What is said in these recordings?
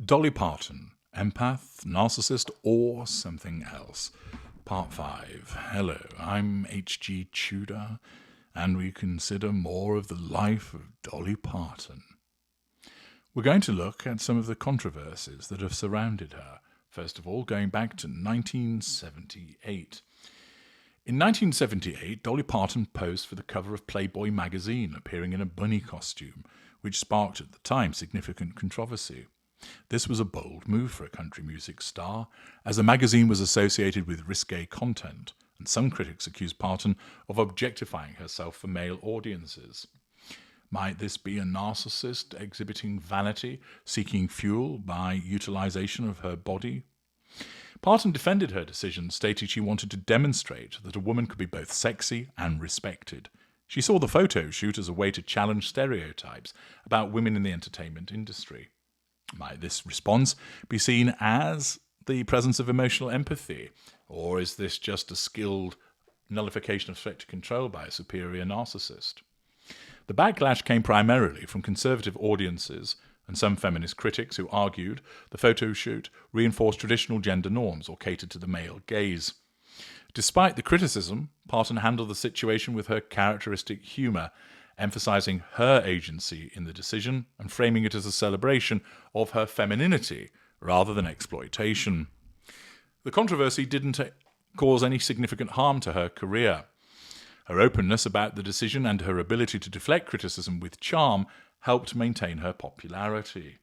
Dolly Parton, Empath, Narcissist, or something else. Part 5. Hello, I'm H.G. Tudor, and we consider more of the life of Dolly Parton. We're going to look at some of the controversies that have surrounded her, first of all going back to 1978. In 1978, Dolly Parton posed for the cover of Playboy magazine, appearing in a bunny costume, which sparked at the time significant controversy. This was a bold move for a country music star, as the magazine was associated with risque content, and some critics accused Parton of objectifying herself for male audiences. Might this be a narcissist exhibiting vanity, seeking fuel by utilization of her body? Parton defended her decision, stating she wanted to demonstrate that a woman could be both sexy and respected. She saw the photo shoot as a way to challenge stereotypes about women in the entertainment industry. Might this response be seen as the presence of emotional empathy, or is this just a skilled nullification of threat to control by a superior narcissist? The backlash came primarily from conservative audiences and some feminist critics who argued the photo shoot reinforced traditional gender norms or catered to the male gaze. Despite the criticism, Parton handled the situation with her characteristic humour, emphasizing her agency in the decision and framing it as a celebration of her femininity rather than exploitation. The controversy didn't cause any significant harm to her career. Her openness about the decision and her ability to deflect criticism with charm helped maintain her popularity.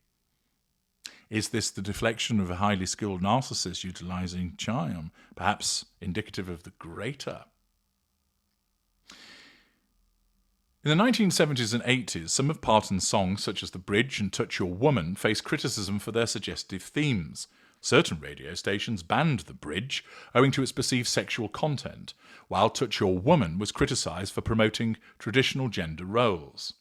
Is this the deflection of a highly skilled narcissist utilizing charm, perhaps indicative of the greater? In the 1970s and 80s, some of Parton's songs, such as The Bridge and Touch Your Woman, faced criticism for their suggestive themes. Certain radio stations banned The Bridge owing to its perceived sexual content, while Touch Your Woman was criticised for promoting traditional gender roles.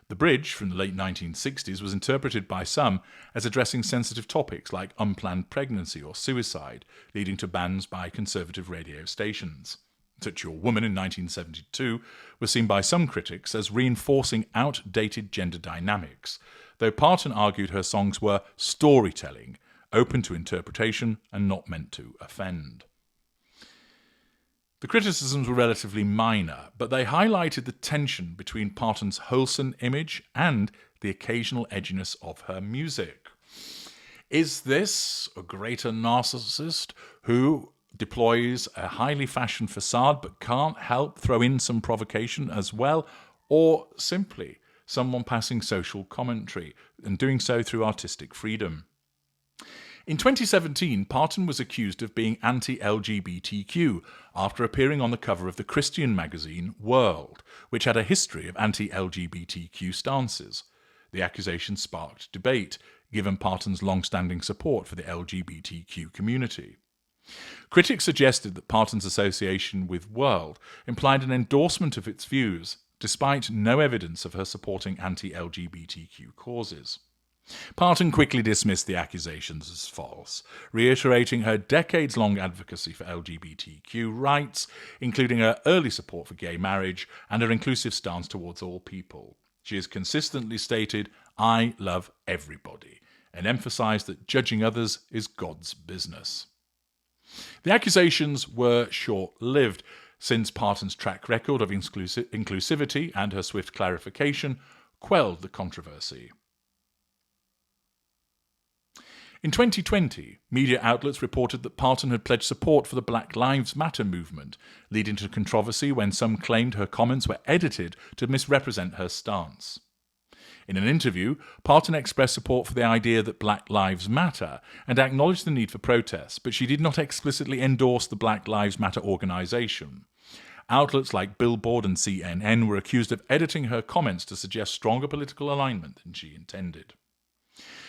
The Bridge, from the late 1960s, was interpreted by some as addressing sensitive topics like unplanned pregnancy or suicide, leading to bans by conservative radio stations. Touch Your Woman in 1972 was seen by some critics as reinforcing outdated gender dynamics, though Parton argued her songs were storytelling, open to interpretation and not meant to offend. The criticisms were relatively minor, but they highlighted the tension between Parton's wholesome image and the occasional edginess of her music. Is this a greater narcissist who deploys a highly fashioned facade but can't help throw in some provocation as well, or simply someone passing social commentary and doing so through artistic freedom? In 2017, Parton was accused of being anti-LGBTQ after appearing on the cover of the Christian magazine World, which had a history of anti-LGBTQ stances. The accusation sparked debate, given Parton's long-standing support for the LGBTQ community. Critics suggested that Parton's association with World implied an endorsement of its views, despite no evidence of her supporting anti-LGBTQ causes. Parton quickly dismissed the accusations as false, reiterating her decades-long advocacy for LGBTQ rights, including her early support for gay marriage and her inclusive stance towards all people. She has consistently stated, "I love everybody," and emphasized that judging others is God's business. The accusations were short-lived, since Parton's track record of inclusivity and her swift clarification quelled the controversy. In 2020, media outlets reported that Parton had pledged support for the Black Lives Matter movement, leading to controversy when some claimed her comments were edited to misrepresent her stance. In an interview, Parton expressed support for the idea that Black Lives Matter and acknowledged the need for protests, but she did not explicitly endorse the Black Lives Matter organization. Outlets like Billboard and CNN were accused of editing her comments to suggest stronger political alignment than she intended.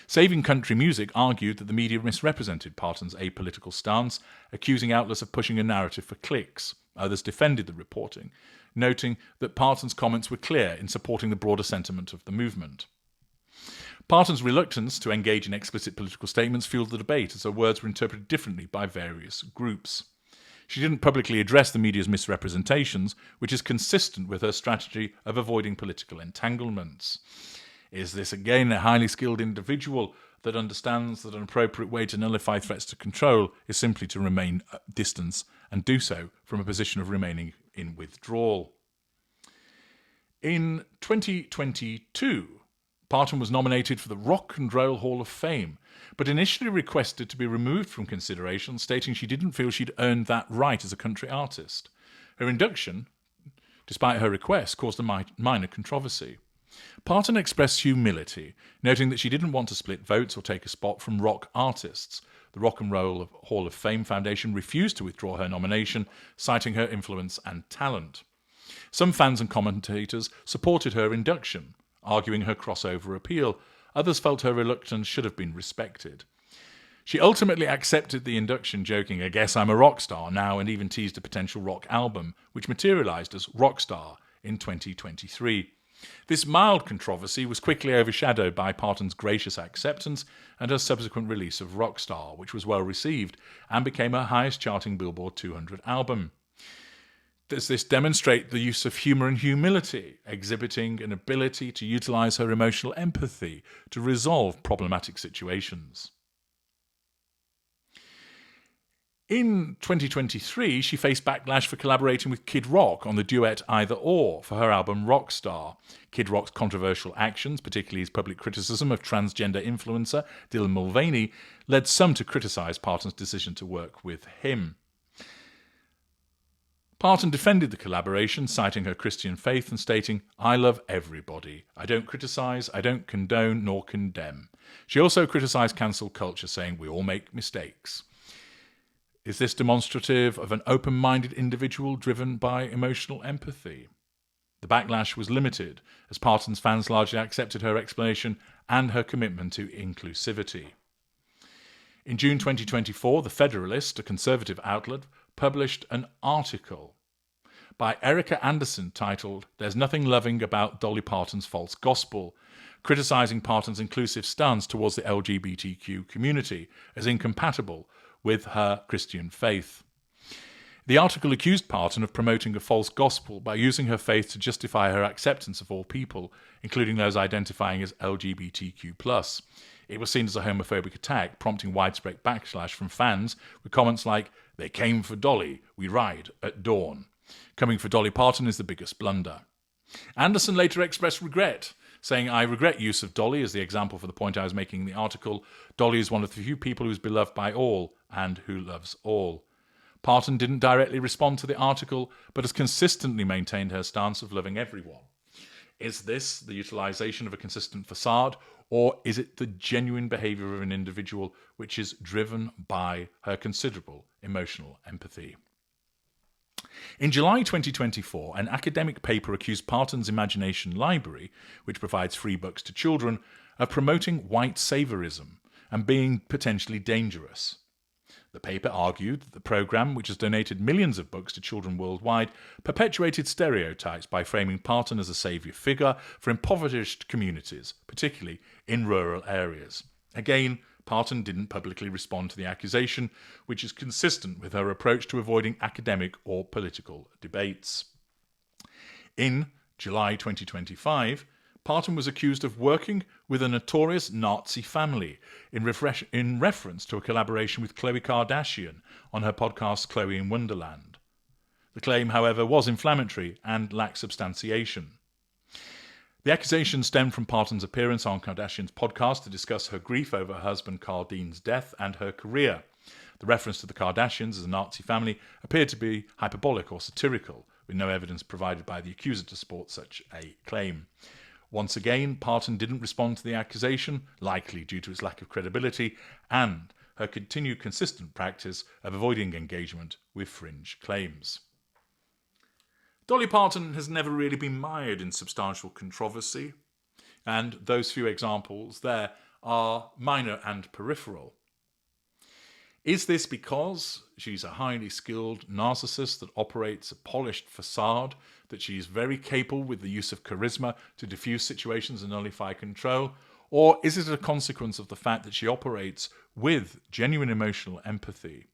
Saving Country Music argued that the media misrepresented Parton's apolitical stance, accusing outlets of pushing a narrative for clicks. Others defended the reporting, noting that Parton's comments were clear in supporting the broader sentiment of the movement. Parton's reluctance to engage in explicit political statements fueled the debate, as her words were interpreted differently by various groups. She didn't publicly address the media's misrepresentations, which is consistent with her strategy of avoiding political entanglements. Is this again a highly skilled individual that understands that an appropriate way to nullify threats to control is simply to remain at distance and do so from a position of remaining in withdrawal? In 2022, Parton was nominated for the Rock and Roll Hall of Fame, but initially requested to be removed from consideration, stating she didn't feel she'd earned that right as a country artist. Her induction, despite her request, caused a minor controversy. Parton expressed humility, noting that she didn't want to split votes or take a spot from rock artists. The Rock and Roll Hall of Fame Foundation refused to withdraw her nomination, citing her influence and talent. Some fans and commentators supported her induction, arguing her crossover appeal. Others felt her reluctance should have been respected. She ultimately accepted the induction, joking, "I guess I'm a rock star now," and even teased a potential rock album, which materialized as Rockstar in 2023. This mild controversy was quickly overshadowed by Parton's gracious acceptance and her subsequent release of Rockstar, which was well received and became her highest charting Billboard 200 album. Does this demonstrate the use of humour and humility, exhibiting an ability to utilise her emotional empathy to resolve problematic situations? In 2023, she faced backlash for collaborating with Kid Rock on the duet Either Or for her album Rockstar. Kid Rock's controversial actions, particularly his public criticism of transgender influencer Dylan Mulvaney, led some to criticise Parton's decision to work with him. Parton defended the collaboration, citing her Christian faith and stating, "I love everybody. I don't criticise, I don't condone nor condemn." She also criticised cancel culture, saying, "We all make mistakes." Is this demonstrative of an open-minded individual driven by emotional empathy? The backlash was limited, as Parton's fans largely accepted her explanation and her commitment to inclusivity. In June 2024, the Federalist, a conservative outlet, published an article by Erica Anderson titled "There's Nothing Loving About Dolly Parton's False Gospel," criticising Parton's inclusive stance towards the LGBTQ community as incompatible with her Christian faith. The article accused Parton of promoting a false gospel by using her faith to justify her acceptance of all people, including those identifying as LGBTQ+. It was seen as a homophobic attack, prompting widespread backlash from fans, with comments like, "They came for Dolly, we ride at dawn." Coming for Dolly Parton is the biggest blunder. Anderson later expressed regret, saying, "I regret use of Dolly as the example for the point I was making in the article. Dolly is one of the few people who is beloved by all and who loves all." Parton didn't directly respond to the article, but has consistently maintained her stance of loving everyone. Is this the utilization of a consistent facade, or is it the genuine behavior of an individual which is driven by her considerable emotional empathy? In July 2024, an academic paper accused Parton's Imagination Library, which provides free books to children, of promoting white saviorism and being potentially dangerous. The paper argued that the program, which has donated millions of books to children worldwide, perpetuated stereotypes by framing Parton as a saviour figure for impoverished communities, particularly in rural areas. Again, Parton didn't publicly respond to the accusation, which is consistent with her approach to avoiding academic or political debates. In July 2025, Parton was accused of working with a notorious Nazi family in reference to a collaboration with Khloe Kardashian on her podcast Chloe in Wonderland. The claim, however, was inflammatory and lacked substantiation. The accusation stemmed from Parton's appearance on Kardashian's podcast to discuss her grief over her husband Carl Dean's death and her career. The reference to the Kardashians as a Nazi family appeared to be hyperbolic or satirical, with no evidence provided by the accuser to support such a claim. Once again, Parton didn't respond to the accusation, likely due to its lack of credibility and her continued consistent practice of avoiding engagement with fringe claims. Dolly Parton has never really been mired in substantial controversy, and those few examples there are minor and peripheral. Is this because she's a highly skilled narcissist that operates a polished facade, that she's very capable with the use of charisma to diffuse situations and nullify control? Or is it a consequence of the fact that she operates with genuine emotional empathy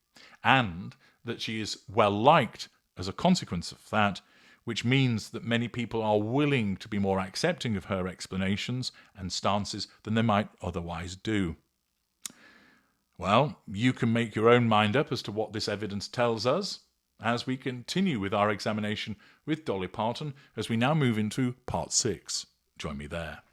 and that she is well liked as a consequence of that, which means that many people are willing to be more accepting of her explanations and stances than they might otherwise do. Well, you can make your own mind up as to what this evidence tells us as we continue with our examination with Dolly Parton as we now move into part 6. Join me there.